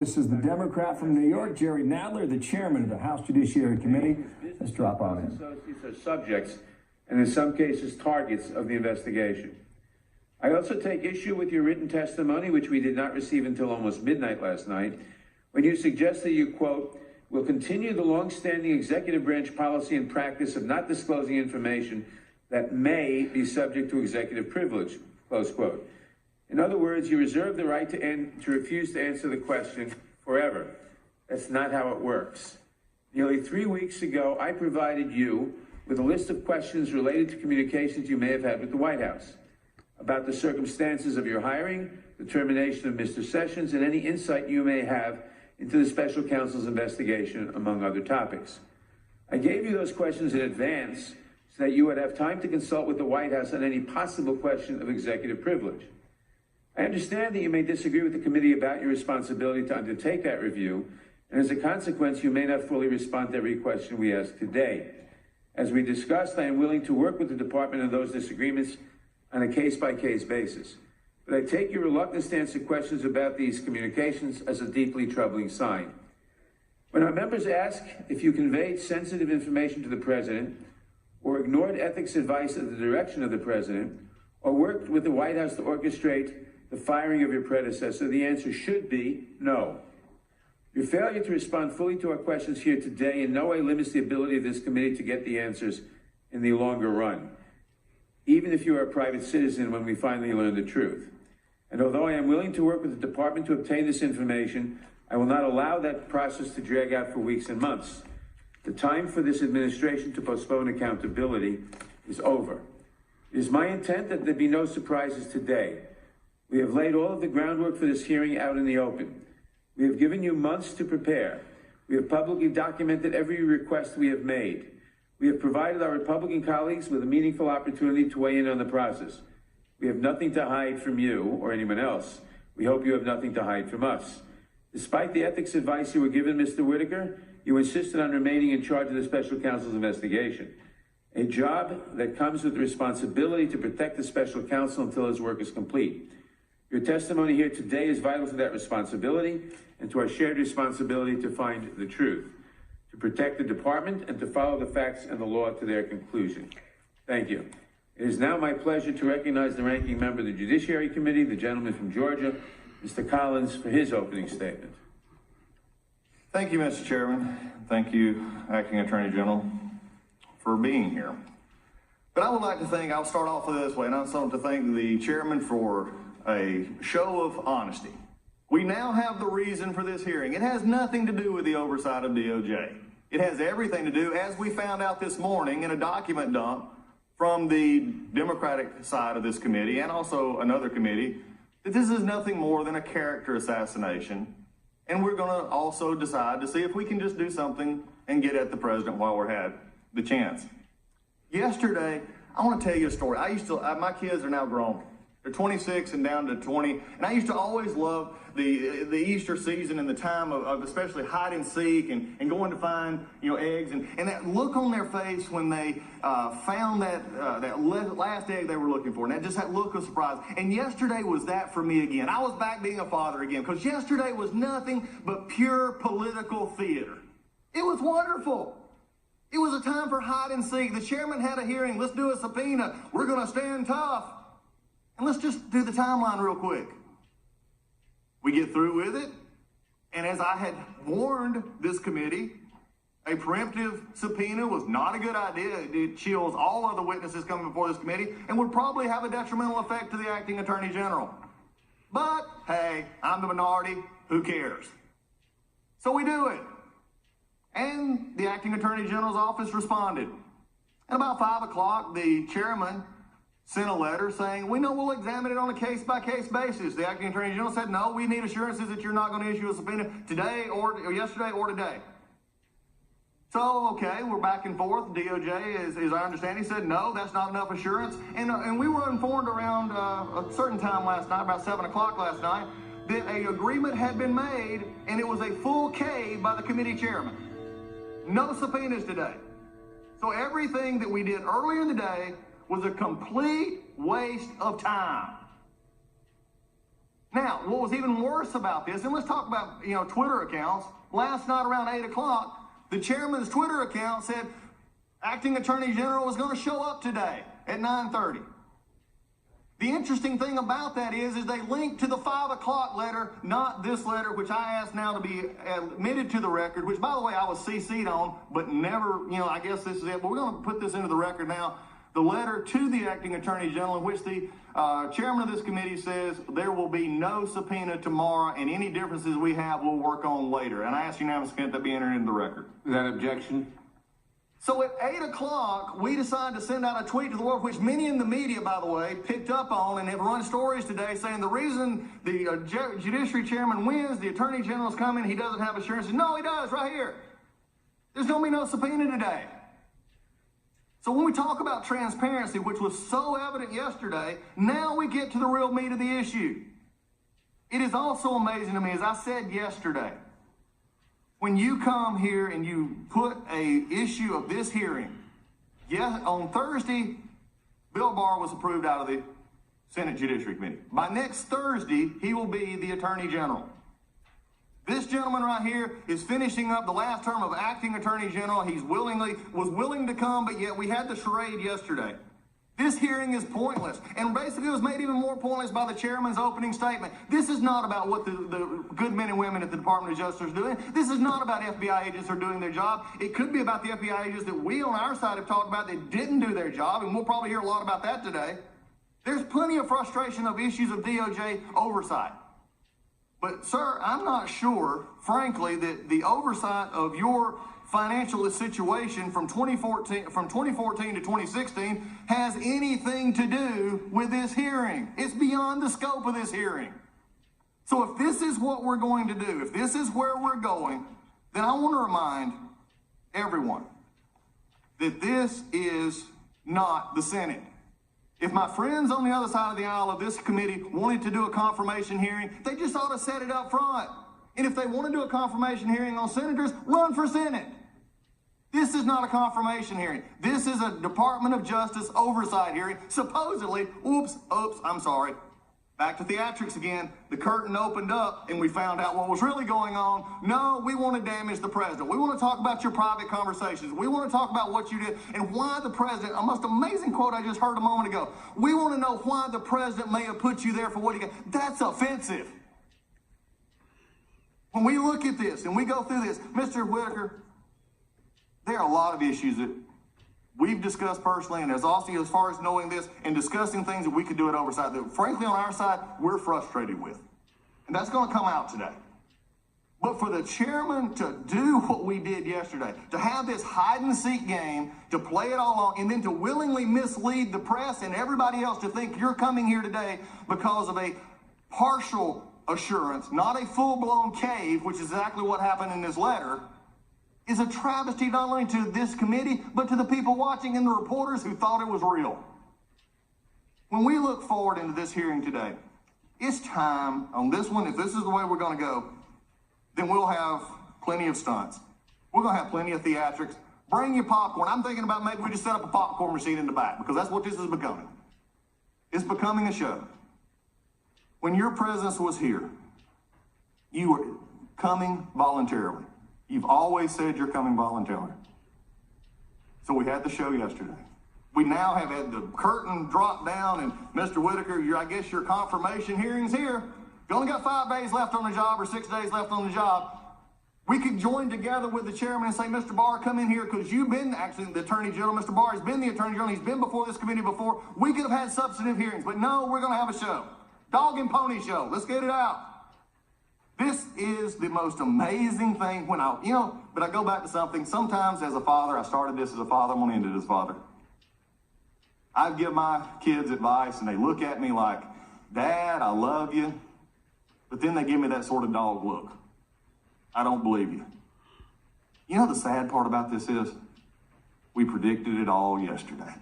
This is the Democrat from New York, Jerry Nadler, the chairman of the House Judiciary Committee. Let's drop on in. Associates are subjects, and in some cases targets, of the investigation. I also take issue with your written testimony, which we did not receive until almost midnight last night, when you suggest that you, quote, will continue the long-standing executive branch policy and practice of not disclosing information that may be subject to executive privilege, close quote. In other words, you reserve the right to refuse to answer the question forever. That's not how it works. Nearly 3 weeks ago, I provided you with a list of questions related to communications you may have had with the White House about the circumstances of your hiring, the termination of Mr. Sessions, and any insight you may have into the special counsel's investigation, among other topics. I gave you those questions in advance so that you would have time to consult with the White House on any possible question of executive privilege. I understand that you may disagree with the committee about your responsibility to undertake that review, and as a consequence, you may not fully respond to every question we ask today. As we discussed, I am willing to work with the department on those disagreements on a case-by-case basis. But I take your reluctance to answer questions about these communications as a deeply troubling sign. When our members ask if you conveyed sensitive information to the president, or ignored ethics advice at the direction of the president, or worked with the White House to orchestrate the firing of your predecessor, the answer should be no. Your failure to respond fully to our questions here today in no way limits the ability of this committee to get the answers in the longer run, even if you are a private citizen when we finally learn the truth. And although I am willing to work with the department to obtain this information, I will not allow that process to drag out for weeks and months. The time for this administration to postpone accountability is over. It is my intent that there be no surprises today. We have laid all of the groundwork for this hearing out in the open. We have given you months to prepare. We have publicly documented every request we have made. We have provided our Republican colleagues with a meaningful opportunity to weigh in on the process. We have nothing to hide from you or anyone else. We hope you have nothing to hide from us. Despite the ethics advice you were given, Mr. Whitaker, you insisted on remaining in charge of the special counsel's investigation, a job that comes with the responsibility to protect the special counsel until his work is complete. Your testimony here today is vital to that responsibility and to our shared responsibility to find the truth, to protect the department, and to follow the facts and the law to their conclusion. Thank you. It is now my pleasure to recognize the ranking member of the Judiciary Committee, the gentleman from Georgia, Mr. Collins, for his opening statement. Thank you, Mr. Chairman. Thank you, Acting Attorney General, for being here. But I would like to thank, I'll start off with this way, and I also want to thank the chairman for a show of honesty. We now have the reason for this hearing. It has nothing to do with the oversight of DOJ. It has everything to do, as we found out this morning in a document dump from the Democratic side of this committee and also another committee, that this is nothing more than a character assassination. And we're going to also decide to see if we can just do something and get at the president while we're had the chance. Yesterday, I want to tell you a story. My kids are now grown. They're 26 and down to 20. And I used to always love the Easter season and the time of especially hide and seek and going to find, eggs. And that look on their face when they found that last egg they were looking for. And that look of surprise. And yesterday was that for me again. I was back being a father again, because yesterday was nothing but pure political theater. It was wonderful. It was a time for hide and seek. The chairman had a hearing. Let's do a subpoena. We're going to stand tough. And let's just do the timeline real quick. We get through with it, and as I had warned this committee, a preemptive subpoena was not a good idea. It chills all of the witnesses coming before this committee and would probably have a detrimental effect to the acting attorney general. But, hey, I'm the minority. Who cares? So we do it. And the acting attorney general's office responded. At about 5 o'clock, the chairman sent a letter saying, we know we'll examine it on a case-by-case basis. The acting attorney general said, no, we need assurances that you're not going to issue a subpoena today or yesterday or today. So, okay, we're back and forth. DOJ, as I understand, he said, no, that's not enough assurance. And we were informed around a certain time last night, about 7 o'clock last night, that an agreement had been made, and it was a full K by the committee chairman. No subpoenas today. So everything that we did earlier in the day was a complete waste of time. Now, what was even worse about this, and let's talk about, Twitter accounts. Last night around 8 o'clock, the chairman's Twitter account said Acting Attorney General was going to show up today at 9:30. The interesting thing about that is they linked to the 5 o'clock letter, not this letter, which I asked now to be admitted to the record, which, by the way, I was CC'd on, but never, I guess this is it. But we're going to put this into the record now. The letter to the Acting Attorney General, in which the chairman of this committee says there will be no subpoena tomorrow, and any differences we have we'll work on later. And I ask unanimous consent that be entered into the record. Without objection. So at 8 o'clock, we decided to send out a tweet to the world, which many in the media, by the way, picked up on and have run stories today saying the reason the Judiciary chairman wins, the Attorney General's coming, he doesn't have assurances. No, he does, right here. There's going to be no subpoena today. So when we talk about transparency, which was so evident yesterday, now we get to the real meat of the issue. It is also amazing to me, as I said yesterday, when you come here and you put an issue of this hearing, yes, on Thursday, Bill Barr was approved out of the Senate Judiciary Committee. By next Thursday, he will be the Attorney General. This gentleman right here is finishing up the last term of Acting Attorney General. He was willing to come, but yet we had the charade yesterday. This hearing is pointless, and basically it was made even more pointless by the chairman's opening statement. This is not about what the good men and women at the Department of Justice are doing. This is not about FBI agents who are doing their job. It could be about the FBI agents that we on our side have talked about that didn't do their job, and we'll probably hear a lot about that today. There's plenty of frustration of issues of DOJ oversight. But, sir, I'm not sure, frankly, that the oversight of your financial situation from 2014 to 2016 has anything to do with this hearing. It's beyond the scope of this hearing. So if this is what we're going to do, if this is where we're going, then I want to remind everyone that this is not the Senate. If my friends on the other side of the aisle of this committee wanted to do a confirmation hearing, they just ought to set it up front. And if they want to do a confirmation hearing on senators, run for Senate. This is not a confirmation hearing. This is a Department of Justice oversight hearing. Supposedly, I'm sorry. Back to theatrics again. The curtain opened up and we found out what was really going on. No, we want to damage the president. We want to talk about your private conversations. We want to talk about what you did and why the president, a most amazing quote I just heard a moment ago. We want to know why the president may have put you there for what he got. That's offensive. When we look at this and we go through this, Mr. Whitaker, there are a lot of issues that we've discussed personally, and as also as far as knowing this and discussing things that we could do at oversight that, frankly, on our side, we're frustrated with. And that's going to come out today. But for the chairman to do what we did yesterday, to have this hide-and-seek game, to play it all on, and then to willingly mislead the press and everybody else to think you're coming here today because of a partial assurance, not a full-blown cave, which is exactly what happened in this letter, is a travesty not only to this committee, but to the people watching and the reporters who thought it was real. When we look forward into this hearing today, it's time on this one, if this is the way we're going to go, then we'll have plenty of stunts. We're going to have plenty of theatrics. Bring your popcorn. I'm thinking about maybe we just set up a popcorn machine in the back, because that's what this is becoming. It's becoming a show. When your presence was here, you were coming voluntarily. You've always said you're coming voluntarily. So we had the show yesterday. We now have had the curtain drop down, and Mr. Whitaker, I guess your confirmation hearing's here. You only got 5 days left on the job or 6 days left on the job. We could join together with the chairman and say, Mr. Barr, come in here, because you've been actually the Attorney General. Mr. Barr has been the Attorney General. He's been before this committee before. We could have had substantive hearings, but no, we're going to have a show. Dog and pony show. Let's get it out. This is the most amazing thing but I go back to something. Sometimes as a father, I started this as a father, I'm going to end it as a father. I give my kids advice and they look at me like, Dad, I love you. But then they give me that sort of dog look. I don't believe you. You know the sad part about this is we predicted it all yesterday.